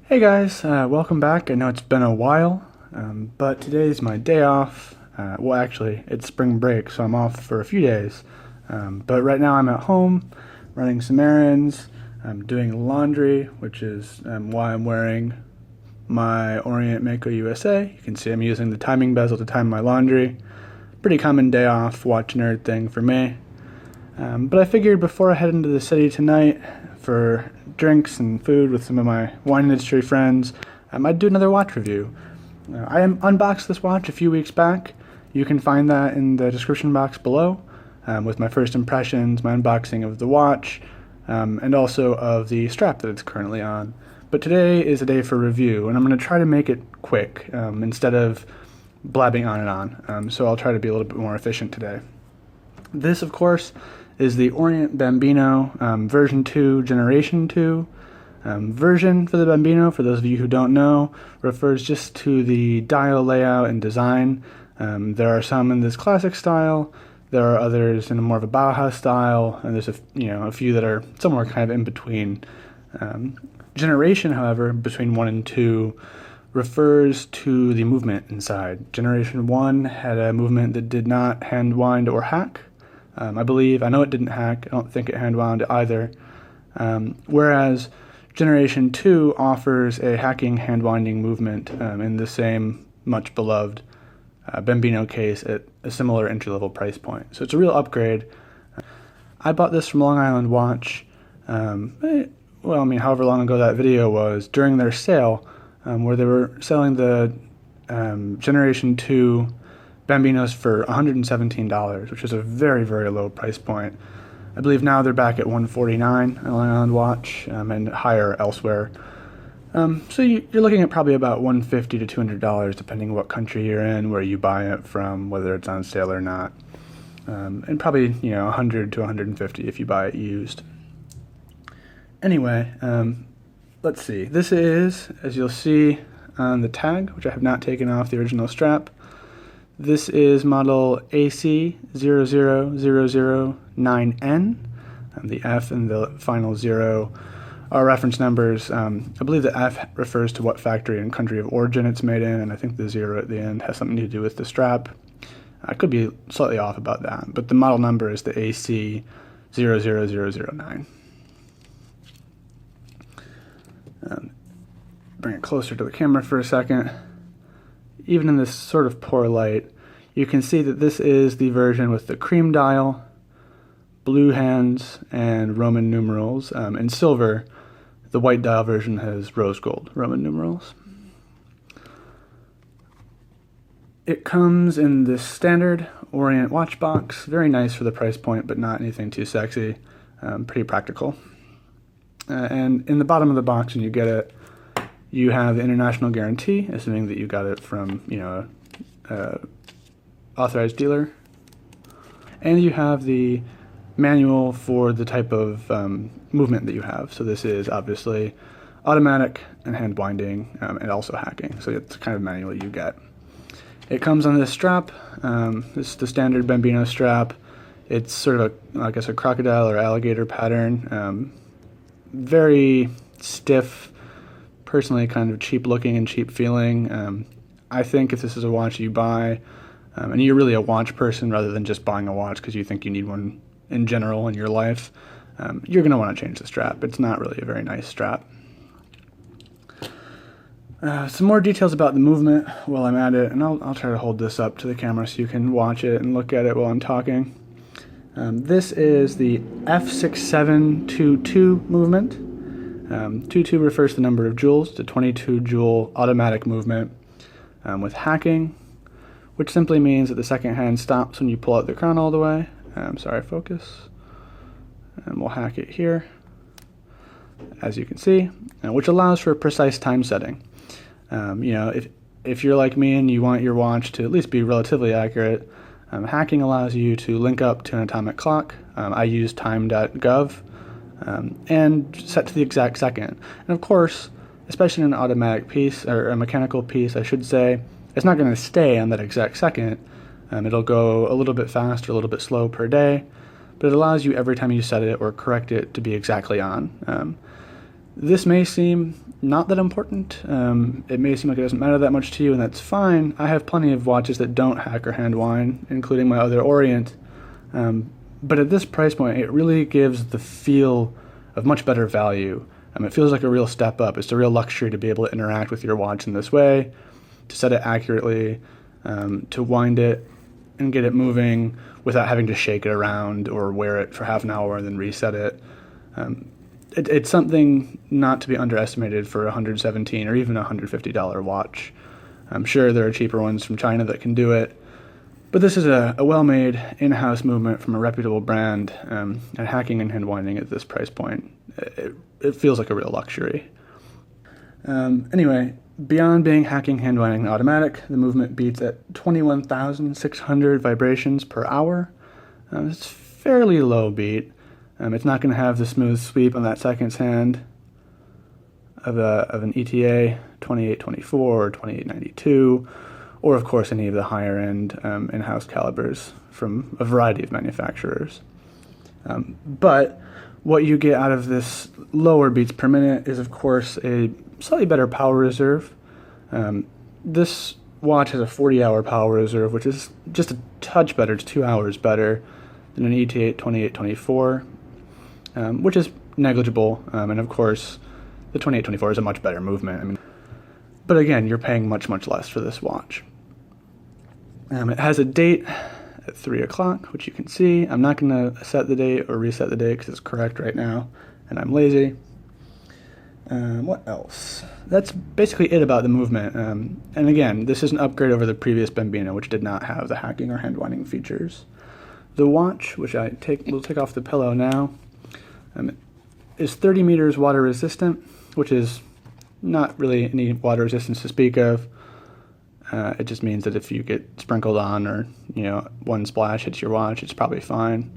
Hey guys, welcome back. I know it's been a while, but today's my day off. Well, actually, it's spring break, so I'm off for a few days. But right now I'm at home, running some errands. I'm doing laundry, which is why I'm wearing my Orient Mako USA. You can see I'm using the timing bezel to time my laundry. Pretty common day off, watch nerd thing for me. But I figured before I head into the city tonight for drinks and food with some of my wine industry friends, I'd do another watch review. I unboxed this watch a few weeks back. You can find that in the description box below, with my first impressions, my unboxing of the watch, and also of the strap that it's currently on. But today is a day for review, and I'm going to try to make it quick instead of blabbing on and on. So I'll try to be a little bit more efficient today. This, of course, is the Orient Bambino version 2, generation 2. Version for the Bambino, for those of you who don't know, refers just to the dial layout and design. There are some in this classic style, there are others in more of a Bauhaus style, and there's a few that are somewhere kind of in between. Generation, however, between 1 and 2, refers to the movement inside. Generation 1 had a movement that did not hand wind or hack. I know it didn't hack, I don't think it hand wound either. Whereas Generation 2 offers a hacking hand winding movement in the same much beloved Bambino case at a similar entry level price point. So it's a real upgrade. I bought this from Long Island Watch, however long ago that video was, during their sale, where they were selling the Generation 2 Bambinos for $117, which is a very, very low price point. I believe now they're back at $149 at Long Island Watch, and higher elsewhere. So you're looking at probably about $150 to $200, depending what country you're in, where you buy it from, whether it's on sale or not. And probably, $100 to $150 if you buy it used. Anyway, let's see. This is, as you'll see on the tag, which I have not taken off the original strap, this is model AC00009N. The F and the final 0 are reference numbers. I believe the F refers to what factory and country of origin it's made in, and I think the 0 at the end has something to do with the strap. I could be slightly off about that, but the model number is the AC00009. Bring it closer to the camera for a second. Even in this sort of poor light, you can see that this is the version with the cream dial, blue hands, and Roman numerals. In silver, the white dial version has rose gold Roman numerals. It comes in this standard Orient watch box, very nice for the price point, but not anything too sexy, pretty practical. And in the bottom of the box, when you get it, you have the international guarantee, assuming that you got it from, a authorized dealer. And you have the manual for the type of movement that you have. So this is obviously automatic and hand winding, and also hacking. So it's the kind of manual you get. It comes on this strap. This is the standard Bambino strap. It's sort of a crocodile or alligator pattern. Very stiff, personally kind of cheap looking and cheap feeling. I think if this is a watch you buy, and you're really a watch person rather than just buying a watch because you think you need one in general in your life, you're going to want to change the strap. It's not really a very nice strap. Some more details about the movement while I'm at it, and I'll try to hold this up to the camera so you can watch it and look at it while I'm talking. This is the F6722 movement. 22 refers to the number of joules, the 22 joule automatic movement with hacking, which simply means that the second hand stops when you pull out the crown all the way. Focus. And we'll hack it here, as you can see, which allows for a precise time setting. If you're like me and you want your watch to at least be relatively accurate, hacking allows you to link up to an atomic clock. I use time.gov. And set to the exact second. And of course, especially in an automatic piece, or a mechanical piece, I should say, it's not going to stay on that exact second. It'll go a little bit fast or a little bit slow per day, but it allows you every time you set it or correct it to be exactly on. This may seem not that important. It may seem like it doesn't matter that much to you, and that's fine. I have plenty of watches that don't hack or hand wind, including my other Orient. But at this price point, it really gives the feel of much better value. It feels like a real step up. It's a real luxury to be able to interact with your watch in this way, to set it accurately, to wind it and get it moving without having to shake it around or wear it for half an hour and then reset it. It's something not to be underestimated for a $117 or even a $150 watch. I'm sure there are cheaper ones from China that can do it, but this is a well-made in-house movement from a reputable brand, and hacking and hand winding at this price point, it feels like a real luxury. Anyway, beyond being hacking, hand winding, and automatic, the movement beats at 21,600 vibrations per hour. It's fairly low beat. It's not going to have the smooth sweep on that seconds hand of an ETA 2824 or 2892, or of course any of the higher end in-house calibers from a variety of manufacturers. But what you get out of this lower beats per minute is of course a slightly better power reserve. This watch has a 40-hour power reserve, which is just a touch better. It's 2 hours better than an ETA 2824. Which is negligible, and of course, the 2824 is a much better movement. But again, you're paying much, much less for this watch. It has a date at 3 o'clock, which you can see. I'm not going to set the date or reset the date because it's correct right now, and I'm lazy. What else? That's basically it about the movement. And again, this is an upgrade over the previous Bambino, which did not have the hacking or hand winding features. The watch, which we'll take off the pillow now, is 30 meters water resistant, which is not really any water resistance to speak of. It just means that if you get sprinkled on or one splash hits your watch, it's probably fine.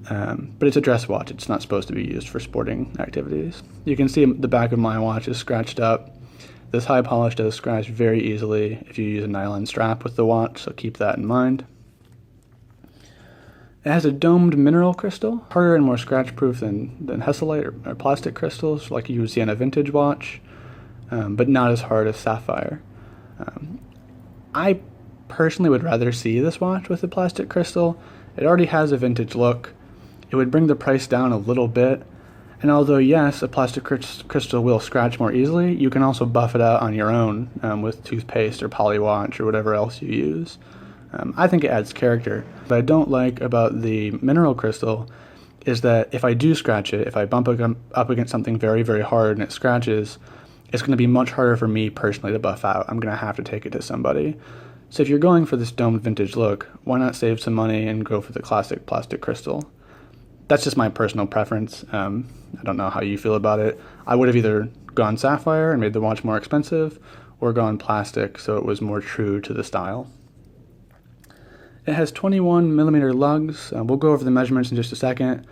But it's a dress watch. It's not supposed to be used for sporting activities. You can see the back of my watch is scratched up. This high polish does scratch very easily if you use a nylon strap with the watch, so keep that in mind. It has a domed mineral crystal, harder and more scratch-proof than Hesselite or plastic crystals like you would see on a vintage watch, but not as hard as sapphire. I personally would rather see this watch with a plastic crystal. It already has a vintage look. It would bring the price down a little bit, and although yes, a plastic crystal will scratch more easily, you can also buff it out on your own with toothpaste or polywatch or whatever else you use. I think it adds character. What I don't like about the mineral crystal is that if I do scratch it, if I bump up against something very, very hard and it scratches, it's going to be much harder for me personally to buff out. I'm going to have to take it to somebody. So if you're going for this domed vintage look, why not save some money and go for the classic plastic crystal? That's just my personal preference. I don't know how you feel about it. I would have either gone sapphire and made the watch more expensive, or gone plastic so it was more true to the style. It has 21 millimeter lugs. We'll go over the measurements in just a second.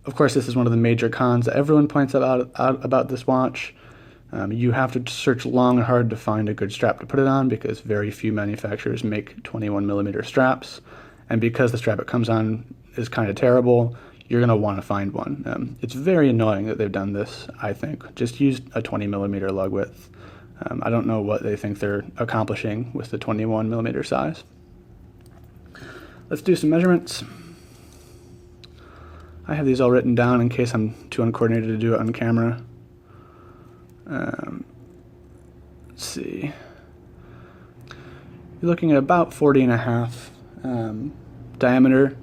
Of course, this is one of the major cons that everyone points out about this watch. You have to search long and hard to find a good strap to put it on because very few manufacturers make 21 millimeter straps. And because the strap it comes on is kind of terrible, you're going to want to find one. It's very annoying that they've done this, I think. Just use a 20 millimeter lug width. I don't know what they think they're accomplishing with the 21 millimeter size. Let's do some measurements. I have these all written down in case I'm too uncoordinated to do it on camera. Let's see. You're looking at about 40.5 diameter.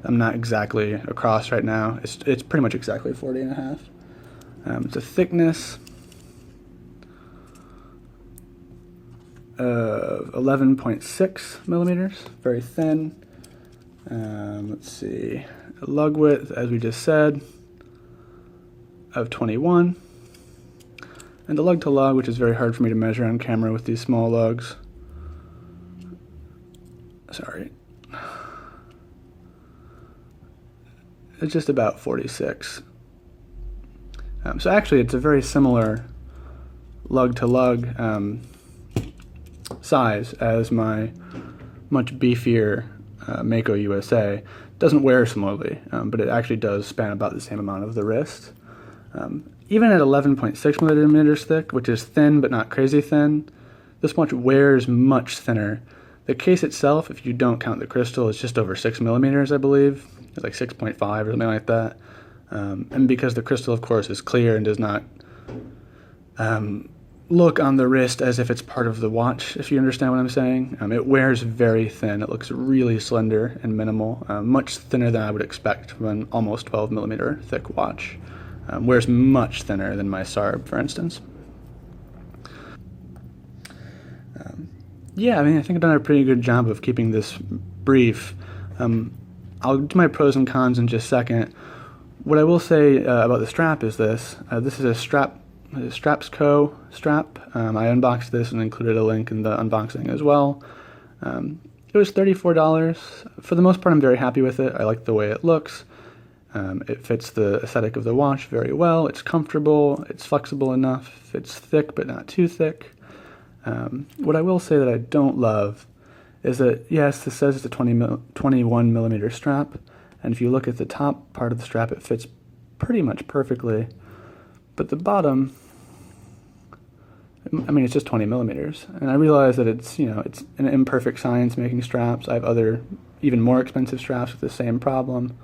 I'm not exactly across right now. It's pretty much exactly 40.5. It's a thickness of 11.6 millimeters, very thin. Let's see, a lug width, as we just said, of 21, and the lug to lug, which is very hard for me to measure on camera with these small lugs. Sorry. It's just about 46. So actually it's a very similar lug to lug size as my much beefier Mako USA. Doesn't wear similarly, but it actually does span about the same amount of the wrist. Even at 11.6 millimeters thick, which is thin but not crazy thin, this watch wears much thinner. The case itself, if you don't count the crystal, is just over 6 millimeters, I believe. It's like 6.5 or something like that. And because the crystal, of course, is clear and does not look on the wrist as if it's part of the watch, if you understand what I'm saying. It wears very thin. It looks really slender and minimal, much thinner than I would expect from an almost 12 millimeter thick watch. Wears much thinner than my Sarb, for instance. Yeah, I mean, I think I've done a pretty good job of keeping this brief. I'll do my pros and cons in just a second. What I will say about the strap is this. This is a StrapsCo strap. I unboxed this and included a link in the unboxing as well. It was $34. For the most part, I'm very happy with it. I like the way it looks. It fits the aesthetic of the watch very well. It's comfortable. It's flexible enough. It's thick but not too thick. What I will say that I don't love is that, yes, this says it's a 21 millimeter strap, and if you look at the top part of the strap, it fits pretty much perfectly, but the bottom, I mean, it's just 20 millimeters, and I realize that it's an imperfect science making straps. I have other, even more expensive straps with the same problem,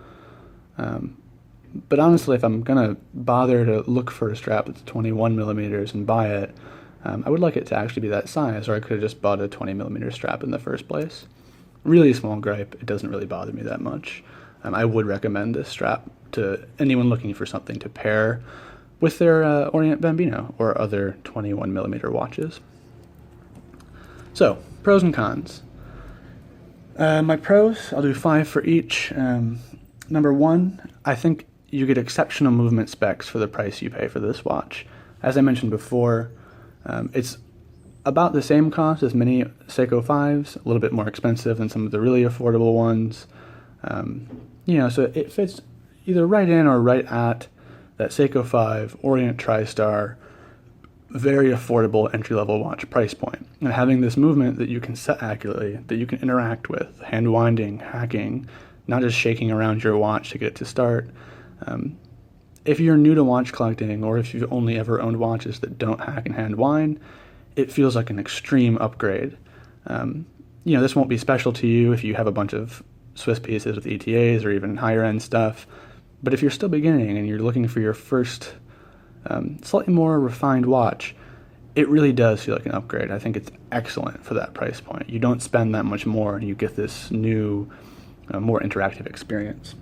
but honestly, if I'm gonna bother to look for a strap that's 21 millimeters and buy it, I would like it to actually be that size, or I could have just bought a 20 millimeter strap in the first place. Really small gripe. It doesn't really bother me that much. I would recommend this strap to anyone looking for something to pair with their Orient Bambino or other 21 millimeter watches. So, pros and cons. My pros, I'll do 5 for each. Number 1, I think you get exceptional movement specs for the price you pay for this watch. As I mentioned before, it's about the same cost as many Seiko 5s, a little bit more expensive than some of the really affordable ones. So it fits either right in or right at that Seiko 5 Orient TriStar, very affordable entry-level watch price point. And having this movement that you can set accurately, that you can interact with, hand winding, hacking, not just shaking around your watch to get it to start. If you're new to watch collecting, or if you've only ever owned watches that don't hack and hand wind, it feels like an extreme upgrade. This won't be special to you if you have a bunch of Swiss pieces with ETAs or even higher end stuff, but if you're still beginning and you're looking for your first slightly more refined watch, it really does feel like an upgrade. I think it's excellent for that price point. You don't spend that much more and you get this new, more interactive experience.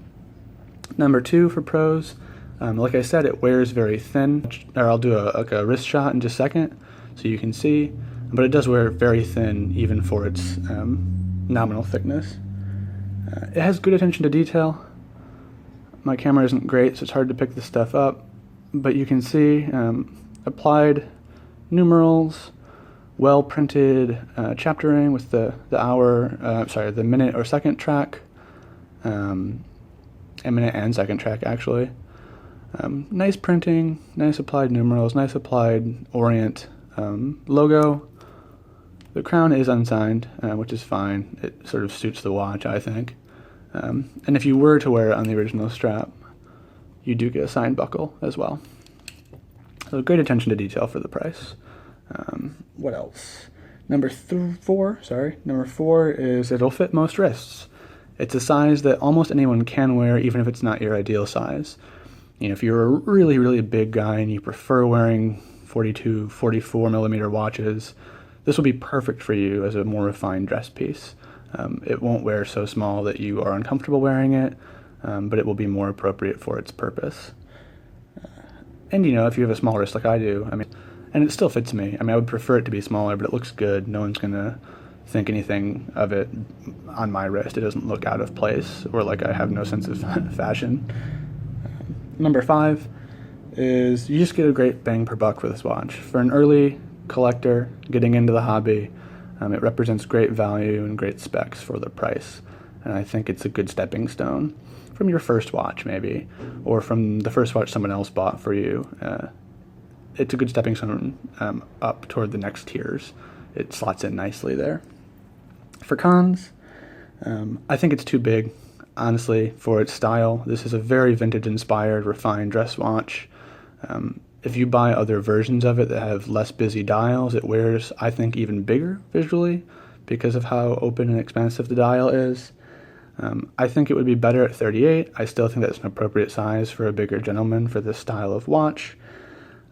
Number 2 for pros, like I said, it wears very thin, or I'll do a wrist shot in just a second so you can see, but it does wear very thin even for its nominal thickness. It has good attention to detail. My camera isn't great, so it's hard to pick this stuff up, but you can see applied numerals, well printed chaptering with the minute or second track, a minute and second track actually. Nice printing, nice applied numerals, nice applied Orient logo. The crown is unsigned, which is fine. It sort of suits the watch, I think. And if you were to wear it on the original strap, you do get a signed buckle as well. So great attention to detail for the price. What else? Number 4 is it'll fit most wrists. It's a size that almost anyone can wear, even if it's not your ideal size. If you're a really, really big guy and you prefer wearing 42, 44 millimeter watches, this will be perfect for you as a more refined dress piece. It won't wear so small that you are uncomfortable wearing it, but it will be more appropriate for its purpose. And if you have a small wrist like I do, and it still fits me. I would prefer it to be smaller, but it looks good. No one's gonna think anything of it on my wrist. It doesn't look out of place or like I have no sense of fashion. Number 5 is you just get a great bang per buck for this watch. For an early collector getting into the hobby, it represents great value and great specs for the price. And I think it's a good stepping stone from your first watch maybe, or from the first watch someone else bought for you. It's a good stepping stone up toward the next tiers. It slots in nicely there. For cons, I think it's too big, honestly, for its style. This is a very vintage-inspired, refined dress watch. If you buy other versions of it that have less busy dials, it wears, I think, even bigger visually because of how open and expansive the dial is. I think it would be better at 38. I still think that's an appropriate size for a bigger gentleman for this style of watch.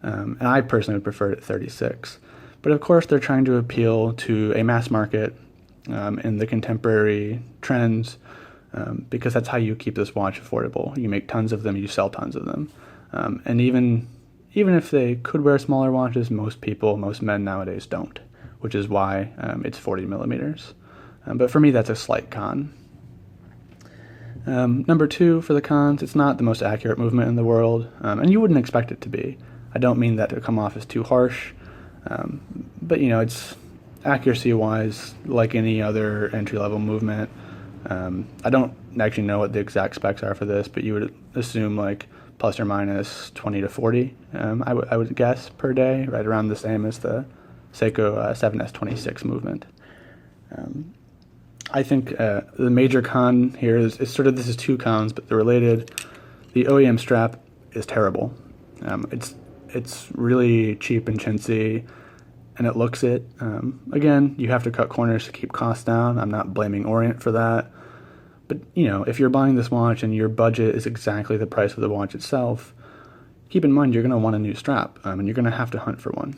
And I personally would prefer it at 36. But of course, they're trying to appeal to a mass market in the contemporary trends because that's how you keep this watch affordable. You make tons of them, you sell tons of them. And even if they could wear smaller watches, most men nowadays don't, which is why it's 40 millimeters. But for me, that's a slight con. Number 2 for the cons, it's not the most accurate movement in the world, and you wouldn't expect it to be. I don't mean that to come off as too harsh, but it's accuracy-wise like any other entry-level movement. I don't actually know what the exact specs are for this, but you would assume like plus or minus 20 to 40, I would guess, per day, right around the same as the Seiko 7S26 movement. I think the major con here is sort of, this is 2 cons, but they're related. The OEM strap is terrible. It's really cheap and chintzy, and it looks it. Again, you have to cut corners to keep costs down. I'm not blaming Orient for that. But, if you're buying this watch and your budget is exactly the price of the watch itself, keep in mind you're going to want a new strap, and you're going to have to hunt for one.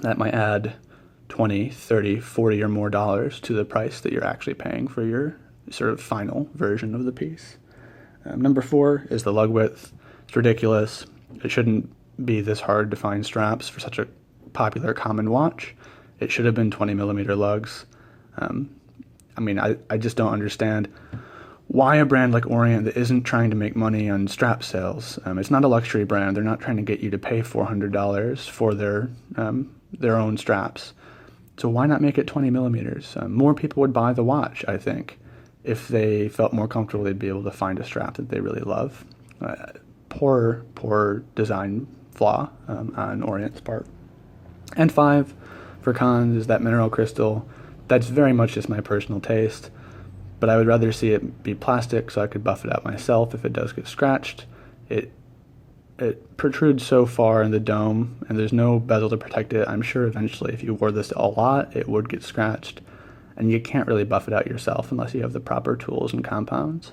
That might add 20, 30, 40 or more dollars to the price that you're actually paying for your sort of final version of the piece. Number 4 is the lug width. It's ridiculous. It shouldn't be this hard to find straps for such a popular common watch. It should have been 20 millimeter lugs. I just don't understand why a brand like Orient that isn't trying to make money on strap sales. It's not a luxury brand. They're not trying to get you to pay $400 for their own straps. So why not make it 20 millimeters? More people would buy the watch, I think, if they felt more comfortable they'd be able to find a strap that they really love. Poor design flaw on Orient's part. And 5 for cons is that mineral crystal. That's very much just my personal taste, but I would rather see it be plastic so I could buff it out myself if it does get scratched. It protrudes so far in the dome, and there's no bezel to protect it. I'm sure eventually if you wore this a lot, it would get scratched, and you can't really buff it out yourself unless you have the proper tools and compounds.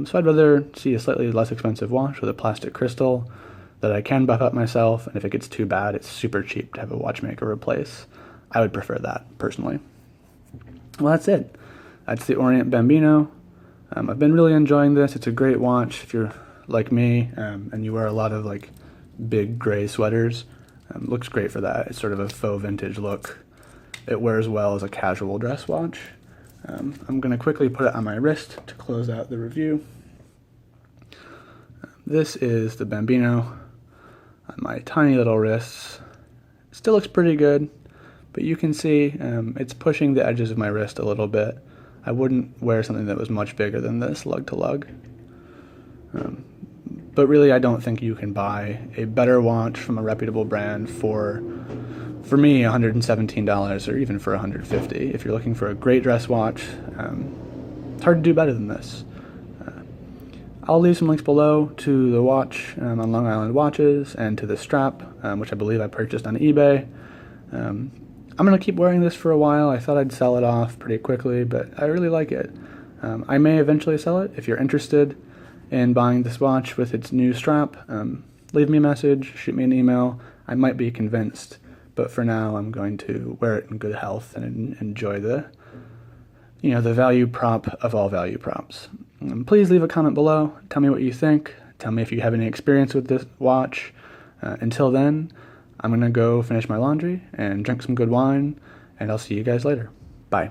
So I'd rather see a slightly less expensive watch with a plastic crystal that I can buff out myself, and if it gets too bad, it's super cheap to have a watchmaker replace. I would prefer that, personally. Well, that's it. That's the Orient Bambino. I've been really enjoying this. It's a great watch if you're like me and you wear a lot of like big gray sweaters. Looks great for that. It's sort of a faux vintage look. It wears well as a casual dress watch. I'm going to quickly put it on my wrist to close out the review. This is the Bambino on my tiny little wrists. It still looks pretty good, but you can see it's pushing the edges of my wrist a little bit. I wouldn't wear something that was much bigger than this lug to lug. But really, I don't think you can buy a better watch from a reputable brand for me, $117 or even for $150. If you're looking for a great dress watch, it's hard to do better than this. I'll leave some links below to the watch on Long Island Watches and to the strap, which I believe I purchased on eBay. I'm going to keep wearing this for a while. I thought I'd sell it off pretty quickly, but I really like it. I may eventually sell it. If you're interested in buying this watch with its new strap, leave me a message, shoot me an email. I might be convinced, but for now I'm going to wear it in good health and enjoy the value prop of all value props. Please leave a comment below. Tell me what you think. Tell me if you have any experience with this watch. Until then, I'm going to go finish my laundry and drink some good wine, and I'll see you guys later. Bye.